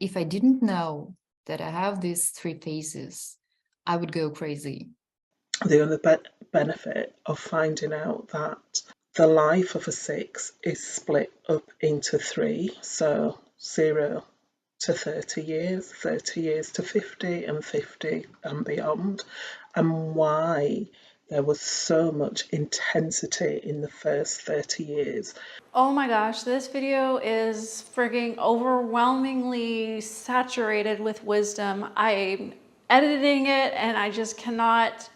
if I didn't know that I have these 3 phases, I would go crazy. The other benefit of finding out that the life of a 6 is split up into 3, so 0 to 30 years, 30 years to 50, and 50 and beyond, and why there was so much intensity in the first 30 years. Oh my gosh, this video is frigging overwhelmingly saturated with wisdom. I'm editing it and I just cannot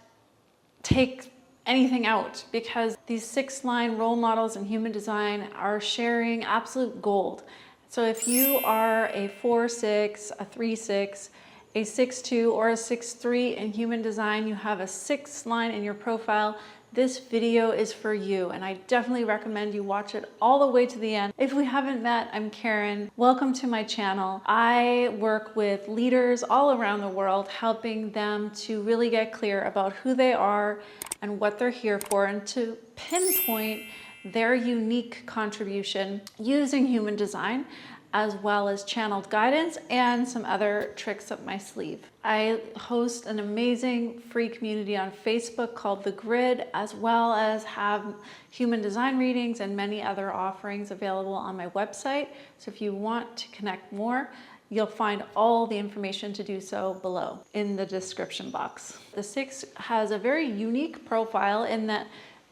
take anything out because these 6-line role models in human design are sharing absolute gold. So if you are a 4-6, a 3-6, a 6-2, or a 6-3 in human design, you have a 6-line in your profile, this video is for you, and I definitely recommend you watch it all the way to the end. If we haven't met, I'm Karen. Welcome to my channel. I work with leaders all around the world, helping them to really get clear about who they are and what they're here for, and to pinpoint their unique contribution using human design, as well as channeled guidance and some other tricks up my sleeve. I host an amazing free community on Facebook called The Grid, as well as have human design readings and many other offerings available on my website. So if you want to connect more, you'll find all the information to do so below in the description box. The 6 has a very unique profile in that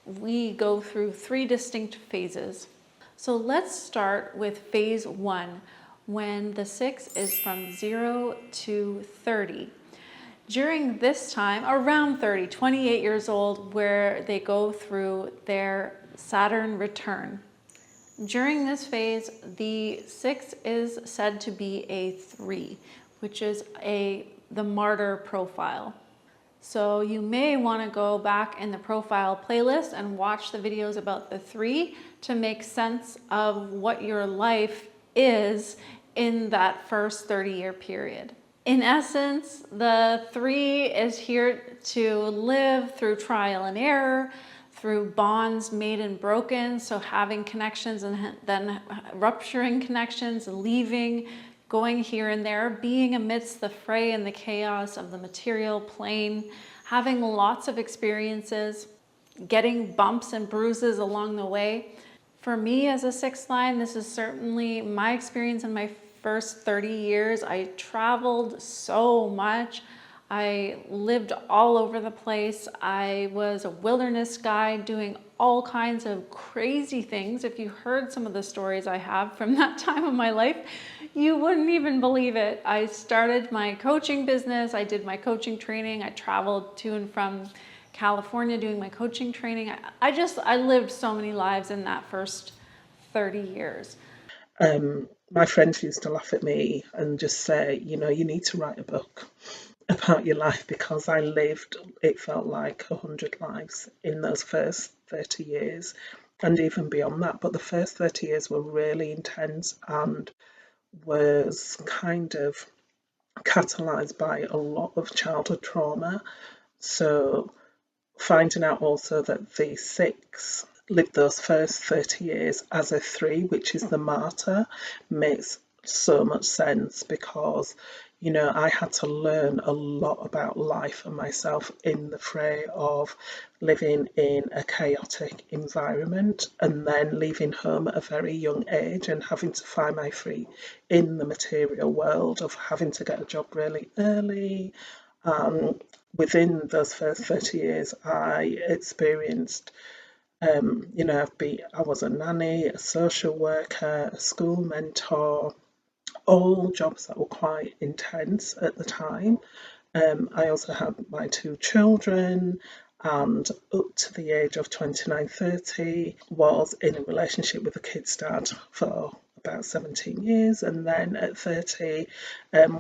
we go through 3 distinct phases. So let's start with phase 1, when the 6 is from 0 to 30. During this time, around 30, 28 years old, where they go through their Saturn return. During this phase, the 6 is said to be a 3, which is the martyr profile. So you may want to go back in the profile playlist and watch the videos about the 3 to make sense of what your life is in that first 30-year period. In essence, the 3 is here to live through trial and error, through bonds made and broken, so having connections and then rupturing connections, leaving, going here and there, being amidst the fray and the chaos of the material plane, having lots of experiences, getting bumps and bruises along the way. For me as a 6-line, this is certainly my experience in my first 30 years. I traveled so much. I lived all over the place. I was a wilderness guide doing all kinds of crazy things. If you heard some of the stories I have from that time of my life, you wouldn't even believe it. I started my coaching business. I did my coaching training. I traveled to and from California doing my coaching training. I lived so many lives in that first 30 years. My friends used to laugh at me and just say, you need to write a book about your life, because I lived, it felt like 100 lives in those first 30 years and even beyond that. But the first 30 years were really intense and was kind of catalyzed by a lot of childhood trauma. So finding out also that the 6 lived those first 30 years as a 3, which is the martyr, makes so much sense, because I had to learn a lot about life and myself in the fray of living in a chaotic environment and then leaving home at a very young age and having to find my feet in the material world, of having to get a job really early. Within those first 30 years, I experienced, I was a nanny, a social worker, a school mentor, all jobs that were quite intense at the time. I also had my 2 children, and up to the age of 29, 30, was in a relationship with a kid's dad for about 17 years, and then at 30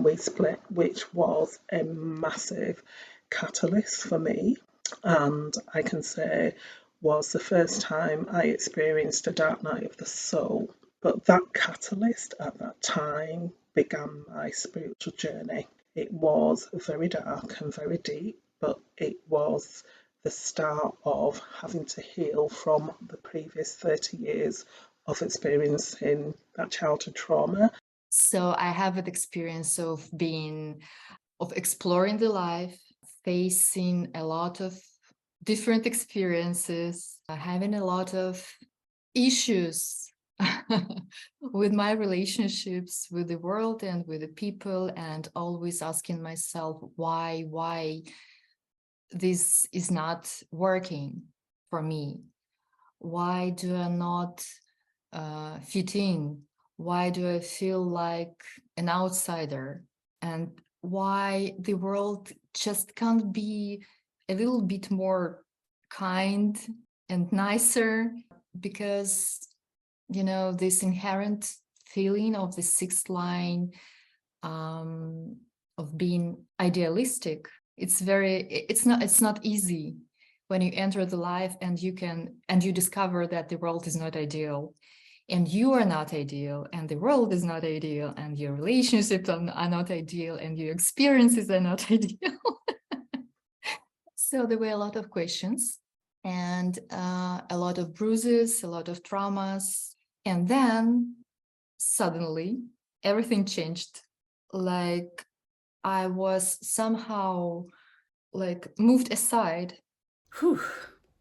we split, which was a massive catalyst for me, and I can say was the first time I experienced a dark night of the soul. But that catalyst at that time began my spiritual journey. It was very dark and very deep, but it was the start of having to heal from the previous 30 years of experiencing that childhood trauma. So I have an experience of exploring the life, facing a lot of different experiences, having a lot of issues with my relationships with the world and with the people, and always asking myself why this is not working for me. Why do I not fit in? Why do I feel like an outsider? And why the world just can't be a little bit more kind and nicer? Because, this inherent feeling of the sixth line of being idealistic, it's not easy when you enter the life and you discover that the world is not ideal, and you are not ideal, and the world is not ideal, and your relationships are not ideal, and your experiences are not ideal. So there were a lot of questions and a lot of bruises, a lot of traumas. And then suddenly everything changed. Like I was somehow moved aside. Whew.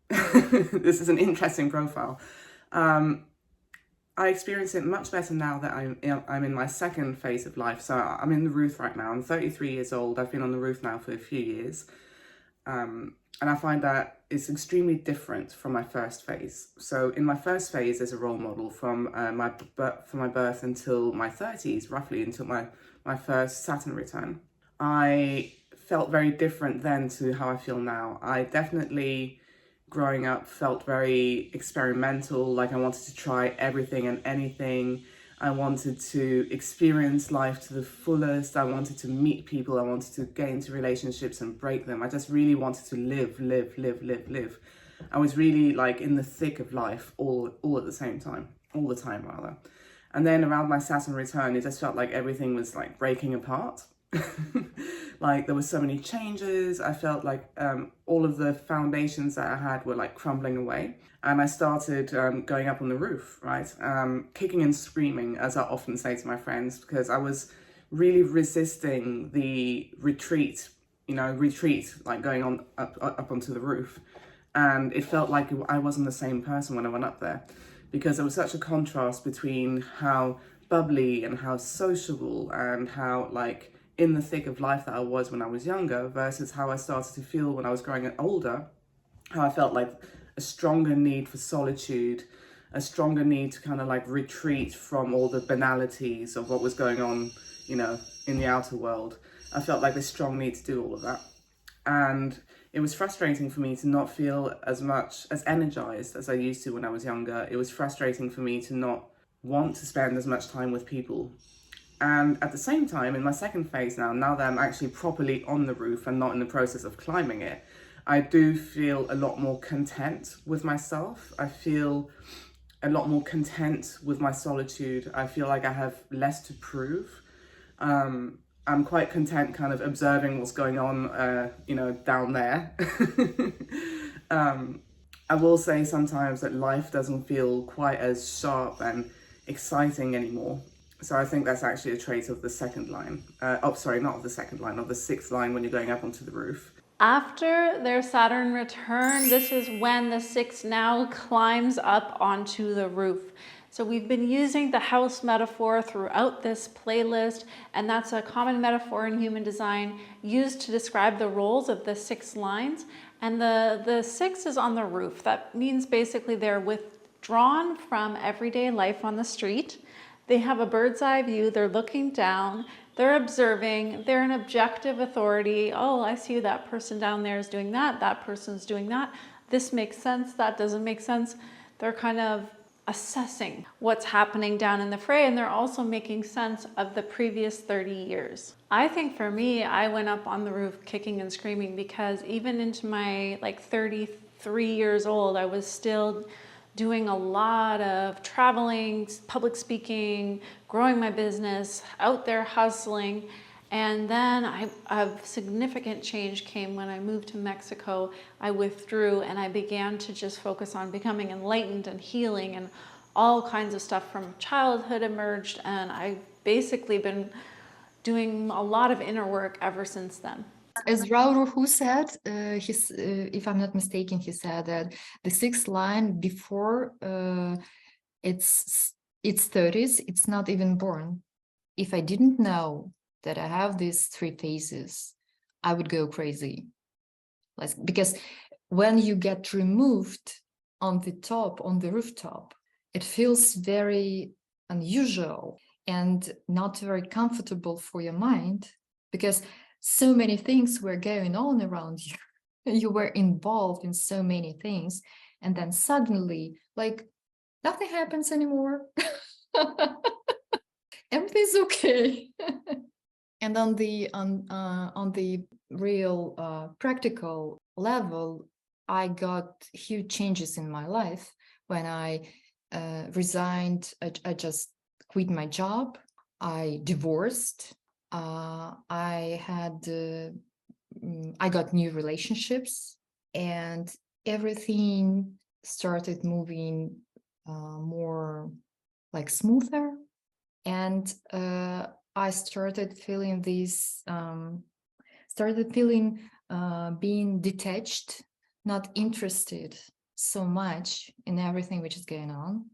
This is an interesting profile. I experience it much better now that I'm in my second phase of life. So I'm in the roof right now. I'm 33 years old. I've been on the roof now for a few years. And I find that it's extremely different from my first phase. So in my first phase as a role model from my birth until my 30s, roughly until my first Saturn return, I felt very different then to how I feel now. I definitely, growing up, felt very experimental, like I wanted to try everything and anything. I wanted to experience life to the fullest. I wanted to meet people. I wanted to get into relationships and break them. I just really wanted to live. I was really like in the thick of life all at the same time, all the time rather. And then around my Saturn return, it just felt like everything was like breaking apart. Like there were so many changes. I felt like all of the foundations that I had were like crumbling away. And I started going up on the roof, right? Kicking and screaming, as I often say to my friends, because I was really resisting the retreat, like going on up onto the roof. And it felt like I wasn't the same person when I went up there, because there was such a contrast between how bubbly and how sociable and how like in the thick of life that I was when I was younger versus how I started to feel when I was growing older, how I felt like a stronger need for solitude, a stronger need to kind of like retreat from all the banalities of what was going on, in the outer world. I felt like this strong need to do all of that. And it was frustrating for me to not feel as much as energized as I used to when I was younger. It was frustrating for me to not want to spend as much time with people. And at the same time, in my second phase now that I'm actually properly on the roof and not in the process of climbing it, I do feel a lot more content with myself. I feel a lot more content with my solitude. I feel like I have less to prove. I'm quite content kind of observing what's going on, down there. I will say sometimes that life doesn't feel quite as sharp and exciting anymore. So I think that's actually a trait of the second line. Not of the second line, of the sixth line when you're going up onto the roof. After their Saturn return, this is when the six now climbs up onto the roof. So we've been using the house metaphor throughout this playlist, and that's a common metaphor in human design used to describe the roles of the six lines. And the six is on the roof. That means basically they're withdrawn from everyday life on the street. They have a bird's eye view, they're looking down, they're observing, they're an objective authority. Oh, I see that person down there is doing that, that person's doing that. This makes sense, that doesn't make sense. They're kind of assessing what's happening down in the fray, and they're also making sense of the previous 30 years. I think for me, I went up on the roof kicking and screaming because even into my 33 years old, I was still doing a lot of traveling, public speaking, growing my business, out there hustling. And then a significant change came when I moved to Mexico. I withdrew and I began to just focus on becoming enlightened and healing, and all kinds of stuff from childhood emerged, and I basically been doing a lot of inner work ever since then. As Raoul who said, if I'm not mistaken, he said that the sixth line before its 30s, it's not even born. If I didn't know that I have these three phases, I would go crazy. Because when you get removed on the top, on the rooftop, it feels very unusual and not very comfortable for your mind, because so many things were going on around you. You were involved in so many things, and then suddenly, like, nothing happens anymore. Everything's okay. And on the real practical level, I got huge changes in my life when I resigned. I just quit my job. I divorced. I got new relationships, and everything started moving more like smoother. And I started feeling being detached, not interested so much in everything which is going on.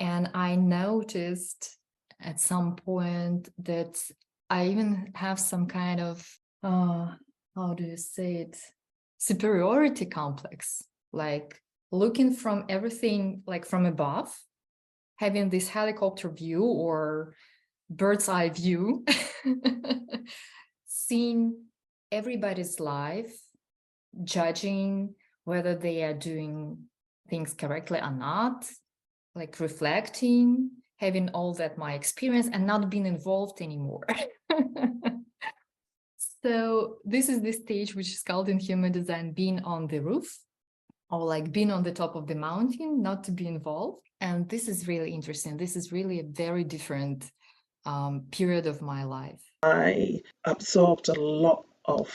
And I noticed at some point that I even have some kind of, how do you say it, superiority complex, like looking from everything like from above, having this helicopter view or bird's eye view, seeing everybody's life, judging whether they are doing things correctly or not, like reflecting, having all that my experience and not being involved anymore. So this is the stage which is called in human design being on the roof, or like being on the top of the mountain, not to be involved. And this is really interesting. This is really a very different period of my life. I absorbed a lot of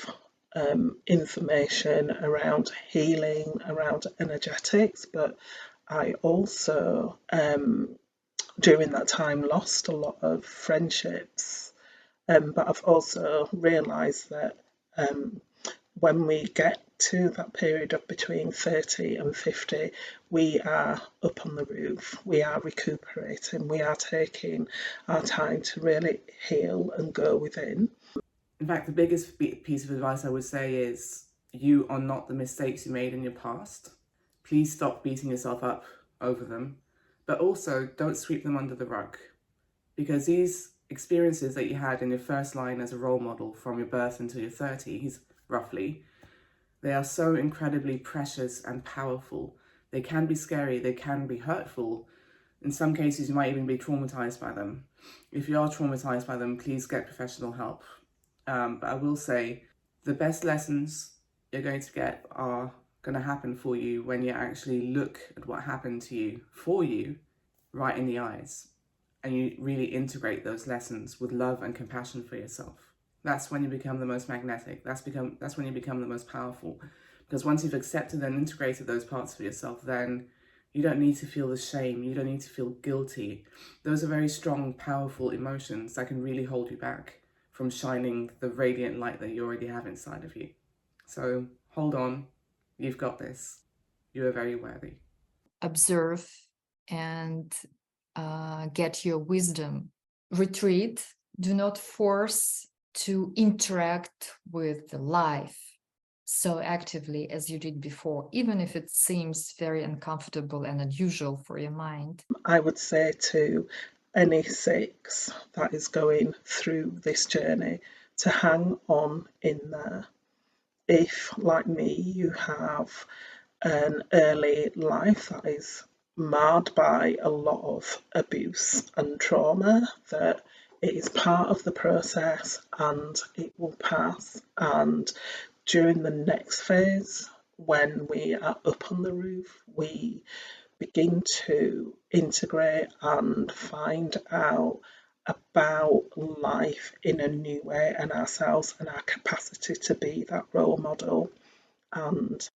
information around healing, around energetics, but I also, during that time, lost a lot of friendships. But I've also realised that when we get to that period of between 30 and 50, we are up on the roof, we are recuperating, we are taking our time to really heal and go within. In fact, the biggest piece of advice I would say is you are not the mistakes you made in your past. Please stop beating yourself up over them, but also don't sweep them under the rug, because these experiences that you had in your first line as a role model from your birth until your 30s, roughly, they are so incredibly precious and powerful. They can be scary, they can be hurtful. In some cases, you might even be traumatized by them. If you are traumatized by them, please get professional help. But I will say the best lessons you're going to get are going to happen for you when you actually look at what happened to you for you right in the eyes, and you really integrate those lessons with love and compassion for yourself. That's when you become the most magnetic. That's when you become the most powerful. Because once you've accepted and integrated those parts of yourself, then you don't need to feel the shame. You don't need to feel guilty. Those are very strong, powerful emotions that can really hold you back from shining the radiant light that you already have inside of you. So hold on. You've got this. You are very worthy. Observe and get your wisdom. Retreat. Do not force to interact with life so actively as you did before, even if it seems very uncomfortable and unusual for your mind. I would say to any six that is going through this journey to hang on in there. If, like me, you have an early life that is marred by a lot of abuse and trauma, that it is part of the process and it will pass. And during the next phase, when we are up on the roof, we begin to integrate and find out about life in a new way and ourselves and our capacity to be that role model. And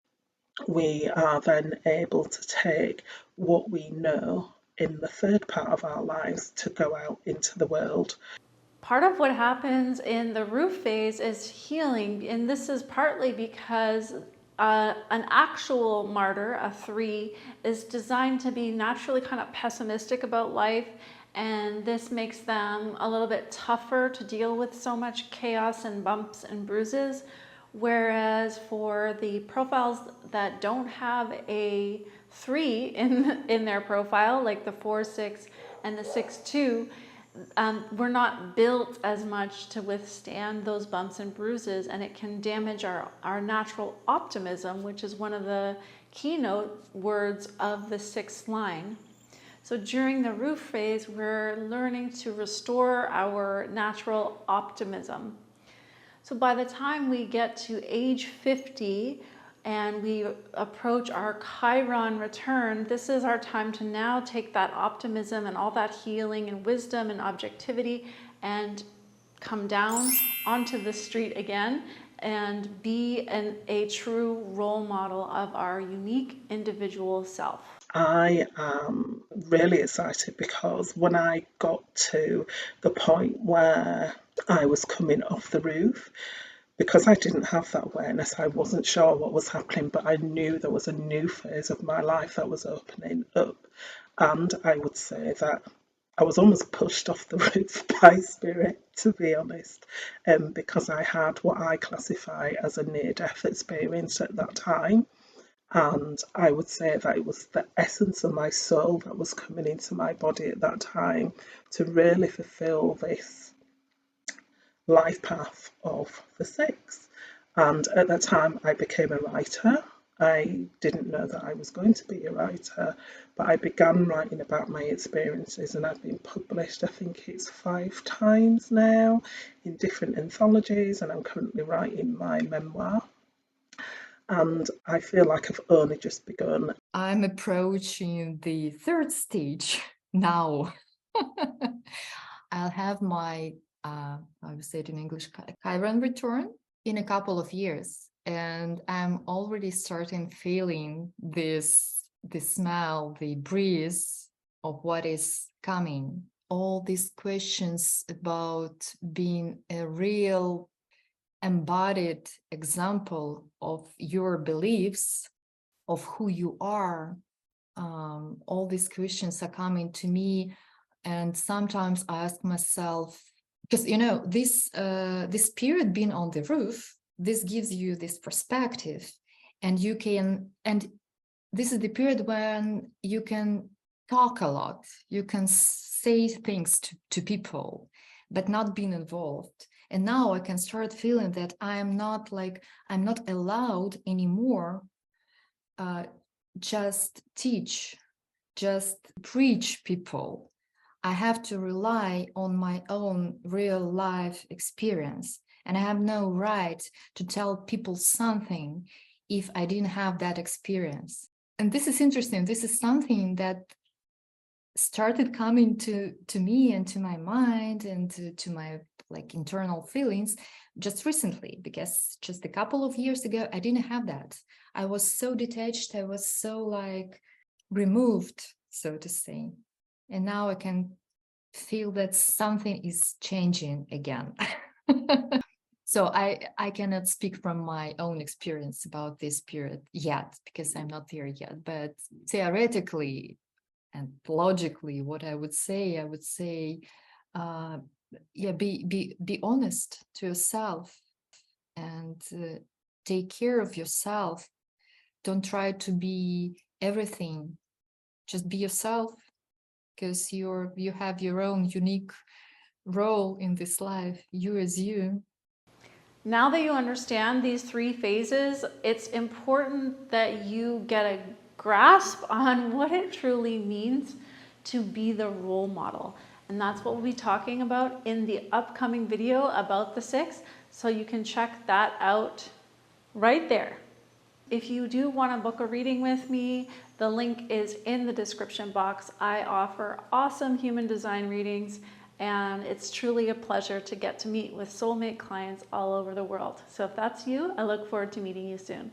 we are then able to take what we know in the third part of our lives to go out into the world. Part of what happens in the roof phase is healing, and this is partly because an actual martyr, a 3, is designed to be naturally kind of pessimistic about life, and this makes them a little bit tougher to deal with so much chaos and bumps and bruises. Whereas for the profiles that don't have a 3 in their profile, like the 4-6 and the 6-2, we're not built as much to withstand those bumps and bruises, and it can damage our natural optimism, which is one of the keynote words of the 6th line. So during the roof phase, we're learning to restore our natural optimism. So by the time we get to age 50 and we approach our Chiron return, this is our time to now take that optimism and all that healing and wisdom and objectivity and come down onto the street again and be a true role model of our unique individual self. I am really excited because when I got to the point where I was coming off the roof, because I didn't have that awareness, I wasn't sure what was happening, but I knew there was a new phase of my life that was opening up. And I would say that I was almost pushed off the roof by spirit, to be honest, because I had what I classify as a near-death experience at that time. And I would say that it was the essence of my soul that was coming into my body at that time to really fulfill this life path of the 6. And at that time, I became a writer. I didn't know that I was going to be a writer, but I began writing about my experiences, and I've been published, I think it's 5 times now, in different anthologies, and I'm currently writing my memoir. And I feel like I've only just begun. I'm approaching the 3rd stage now. I'll have my, I would say it in English, Chiron return in a couple of years. And I'm already starting feeling this smell, the breeze of what is coming. All these questions about being a real embodied example of your beliefs, of who you are. All these questions are coming to me, and sometimes I ask myself, because this period being on the roof, this gives you this perspective, and this is the period when you can talk a lot, you can say things to people, but not being involved. And now I can start feeling that I'm not allowed anymore just teach, just preach people. I have to rely on my own real life experience, and I have no right to tell people something if I didn't have that experience. And this is interesting. This is something that started coming to me and to my mind and to my internal feelings just recently, because just a couple of years ago I didn't have that. I was so detached, I was so removed, so to say, and now I can feel that something is changing again. So I cannot speak from my own experience about this period yet, because I'm not there yet, but theoretically and logically, what I would say, be honest to yourself and take care of yourself. Don't try to be everything. Just be yourself, because you have your own unique role in this life. You as you. Now that you understand these 3 phases, it's important that you get a grasp on what it truly means to be the role model. And that's what we'll be talking about in the upcoming video about the 6. So you can check that out right there. If you do want to book a reading with me, the link is in the description box. I offer awesome human design readings, and it's truly a pleasure to get to meet with soulmate clients all over the world. So if that's you, I look forward to meeting you soon.